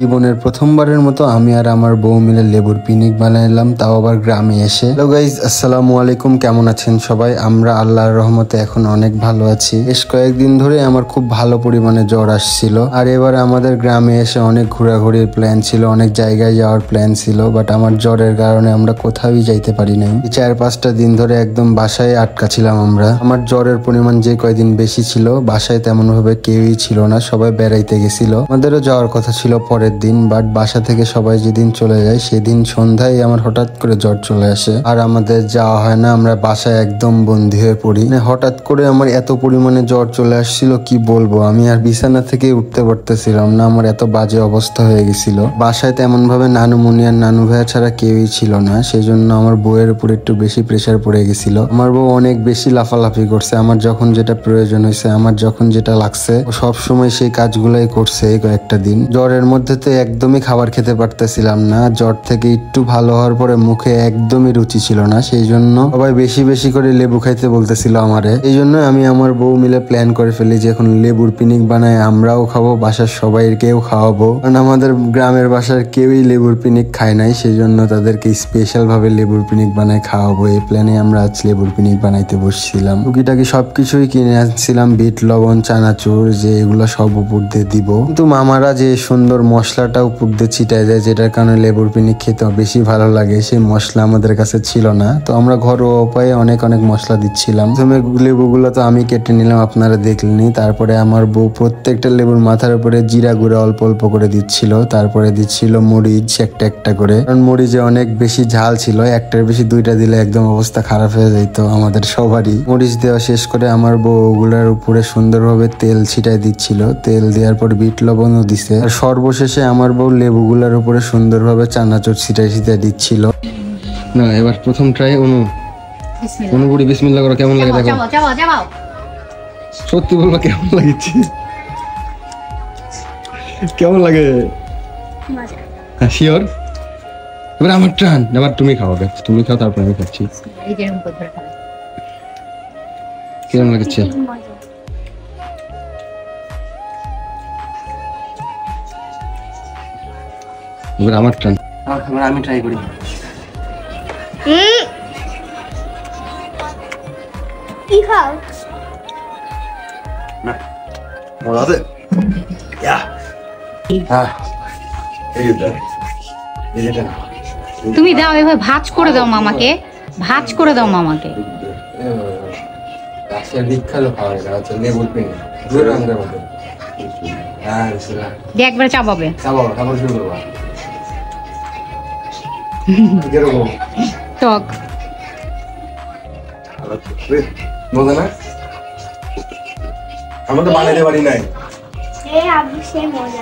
জীবনের প্রথমবারের মতো আমি আর আমার বউ মিলে লেবুর পিকনিক বানাইলাম, তাও আবার গ্রামে এসে। হ্যালো গাইজ, আসসালামু আলাইকুম। কেমন আছেন সবাই? আমরা আল্লাহর রহমতে এখন অনেক ভালো আছি। বেশ কয়েকদিন ধরে আমার খুব ভালো পরিমাণে জ্বর আসছিল, আর এবার আমাদের গ্রামে এসে অনেক ঘোরাঘুরির প্ল্যান ছিল, অনেক জায়গায় যাওয়ার প্ল্যান ছিল, বাট আমার জ্বরের কারণে আমরা কোথাওই যাইতে পারি নাই। 4-5টা দিন ধরে একদম বাসায় আটকা ছিলাম আমরা। আমার জ্বরের পরিমাণ যে কয়দিন বেশি ছিল, বাসায় তেমন ভাবে কেউই ছিল না, সবাই বেড়াইতে গেছিল। আমাদেরও যাওয়ার কথা ছিল পরের দিন, বাট বাসা থেকে সবাই যেদিন চলে যায় সেদিন সন্ধ্যায় আমার হঠাৎ করে জ্বর চলে আসে, আর আমাদের যাওয়া হয় না। আমরা বাসায় একদম বন্দী হয়ে পড়ি। হঠাৎ করে আমার এত পরিমাণে জ্বর চলে আসছিল, কি বলবো, আমি আর বিছানা থেকে উঠতে পারতেছিলাম না। আমার এত বাজে অবস্থা হয়ে গেছিল। বাসায় তেমন ভাবে নানুমণি আর নানু ভাইয়া ছাড়া কেউই ছিল না, সেই জন্য আমার বউয়ের উপর একটু বেশি প্রেশার পড়ে গেছিল। আমার বউ অনেক বেশি লাফালাফি করছে। আমার যখন যেটা প্রয়োজন হয়েছে, আমার যখন যেটা লাগছে, সব সময় সেই কাজগুলাই করছে। এই কয়েকটা দিন জ্বরের মধ্যে তো একদমই খাবার খেতে পারতেছিলাম না। জ্বর থেকে একটু ভালো হওয়ার পরে মুখে একদমই রুচি ছিল না, সেই জন্য সবাই বেশি বেশি করে লেবু খাইতে বলতেছিল আমারে। এই জন্য আমি আমার বউ মিলে প্ল্যান করে ফেলি যে এখন লেবুর পিকনিক বানায় আমরাও খাবো, বাসার সবাইকেও খাওয়াবো। কারণ আমাদের গ্রামের বাসার কেউই লেবুর পিকনিক খায় নাই, সেই জন্য তাদেরকে স্পেশাল ভাবে লেবুর পিকনিক বানায় খাওয়াবো। এই প্ল্যানে আমরা আজ লেবুর পিকনিক বানাইতে বসছিলাম। টুকিটাকি সবকিছুই কিনে আনছিলাম, বিট লবণ, চানাচুর, যে এগুলো সব উপর দিয়ে দিব। কিন্তু মামারা যে সুন্দর মশলাটা উপর দিয়ে ছিটায় দেয়, যেটার কারণে লেবুর পিকনিক খেতে বেশি ভালো লাগে, সেই মশলা আমাদের কাছে ছিল না। তো আমরা ঘরোয়া উপায়ে অনেক অনেক মশলা দিচ্ছিলাম। প্রথমে লেবুগুলো তো আমি কেটে নিলাম, আপনারা দেখলেনি। তারপরে আমার বউ প্রত্যেকটা লেবুর মাথার উপরে জিরা গুঁড়া অল্প অল্প করে দিচ্ছিল। তারপরে দিচ্ছিল মরিচ একটা একটা করে, কারণ মরিচে অনেক বেশি ঝাল ছিল। একটার বেশি দুইটা দিলে একদম অবস্থা খারাপ হয়ে যেত আমাদের সবারই। মরিচ দেওয়া শেষ করে আমার বউ ওগুলার উপরে সুন্দরভাবে তেল ছিটাই দিচ্ছিল। তেল দেওয়ার পর বিট লবণও দিছে, আর সর্বশেষে আমার বউ লেবুগুলার উপরে সুন্দরভাবে চানাচুর ছিটাই ছিটাই দিচ্ছিল। না, এবার প্রথম ট্রাই অনুগুড়ি বিসমিল্লাহ করো। কেমন লাগে দেখো, সত্যি বলবা কেমন লাগছে? কেমন লাগে? হ্যাঁ, শিওর? এবার আমার টান, এবার তুমি খাওয়াবে। তুমি খাও, তারপর আমি খাচ্ছি। কেমন লাগছে? এবার আমার টান, এবার আমি ট্রাই করি। কি খাও? না, মজা আছে। তুমি দাও, এভাবে ভাজ করে দাও মামাকে, ভাজ করে দাও মামাকে। একবারে চাপাবে। টক মজা না? আমরা তো বানাইতে পারি নাই। সে মজা